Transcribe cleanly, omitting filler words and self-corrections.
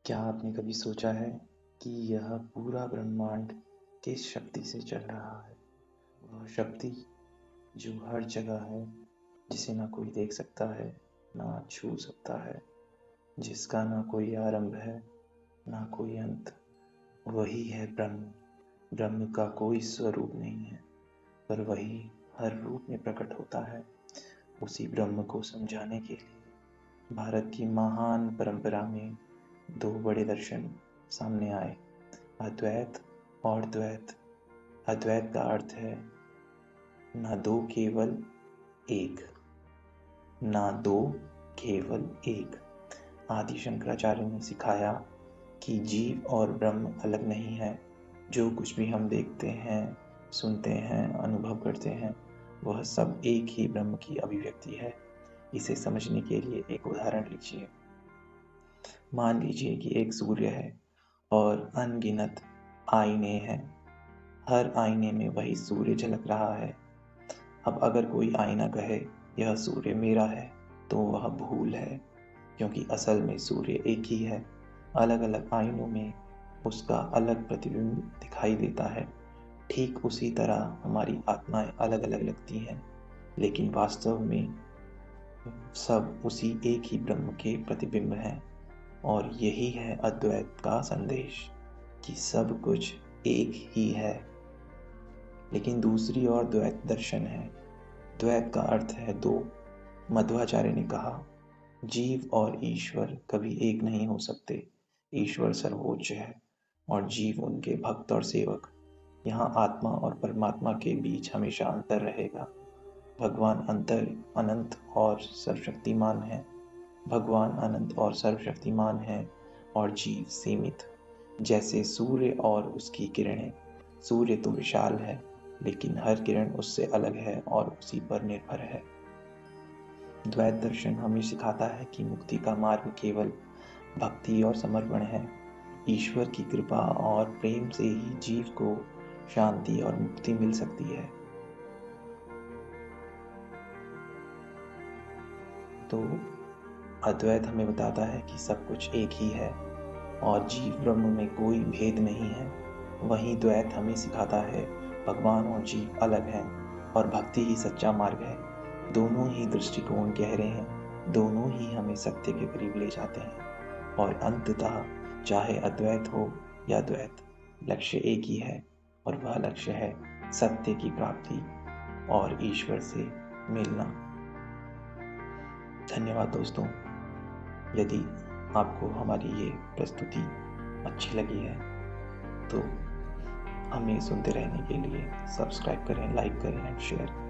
क्या आपने कभी सोचा है कि यह पूरा ब्रह्मांड किस शक्ति से चल रहा है? वह शक्ति जो हर जगह है, जिसे ना कोई देख सकता है, ना छू सकता है, जिसका ना कोई आरंभ है, ना कोई अंत। वही है ब्रह्म। ब्रह्म का कोई स्वरूप नहीं है, पर वही हर रूप में प्रकट होता है। उसी ब्रह्म को समझाने के लिए भारत की महान परंपरा में दो बड़े दर्शन सामने आए, अद्वैत और द्वैत। अद्वैत का अर्थ है ना दो केवल एक, ना दो केवल एक। आदि शंकराचार्य ने सिखाया कि जीव और ब्रह्म अलग नहीं है। जो कुछ भी हम देखते हैं, सुनते हैं, अनुभव करते हैं, वह सब एक ही ब्रह्म की अभिव्यक्ति है। इसे समझने के लिए एक उदाहरण लीजिए। मान लीजिए कि एक सूर्य है और अनगिनत आईने हैं। हर आईने में वही सूर्य झलक रहा है। अब अगर कोई आईना कहे यह सूर्य मेरा है, तो वह भूल है, क्योंकि असल में सूर्य एक ही है। अलग अलग आईनों में उसका अलग प्रतिबिंब दिखाई देता है। ठीक उसी तरह हमारी आत्माएं अलग अलग लगती हैं, लेकिन वास्तव में सब उसी एक ही ब्रह्म के प्रतिबिंब हैं। और यही है अद्वैत का संदेश, कि सब कुछ एक ही है। लेकिन दूसरी ओर द्वैत दर्शन है। द्वैत का अर्थ है दो। मध्वाचार्य ने कहा, जीव और ईश्वर कभी एक नहीं हो सकते। ईश्वर सर्वोच्च है और जीव उनके भक्त और सेवक। यहाँ आत्मा और परमात्मा के बीच हमेशा अंतर रहेगा। भगवान अनंत और सर्वशक्तिमान है। भगवान अनंत और सर्वशक्तिमान है और जीव सीमित। जैसे सूर्य और उसकी किरणें। सूर्य तो विशाल है, लेकिन हर किरण उससे अलग है और उसी पर निर्भर है। द्वैत दर्शन हमें सिखाता है कि मुक्ति का मार्ग केवल भक्ति और समर्पण है। ईश्वर की कृपा और प्रेम से ही जीव को शांति और मुक्ति मिल सकती है। तो अद्वैत हमें बताता है कि सब कुछ एक ही है और जीव ब्रह्म में कोई भेद नहीं है। वहीं द्वैत हमें सिखाता है भगवान और जीव अलग हैं और भक्ति ही सच्चा मार्ग है। दोनों ही दृष्टिकोण गहरे हैं, दोनों ही हमें सत्य के करीब ले जाते हैं। और अंततः चाहे अद्वैत हो या द्वैत, लक्ष्य एक ही है, और वह लक्ष्य है सत्य की प्राप्ति और ईश्वर से मिलना। धन्यवाद दोस्तों। यदि आपको हमारी ये प्रस्तुति अच्छी लगी है तो हमें सुनते रहने के लिए सब्सक्राइब करें, लाइक करें एंड शेयर करें।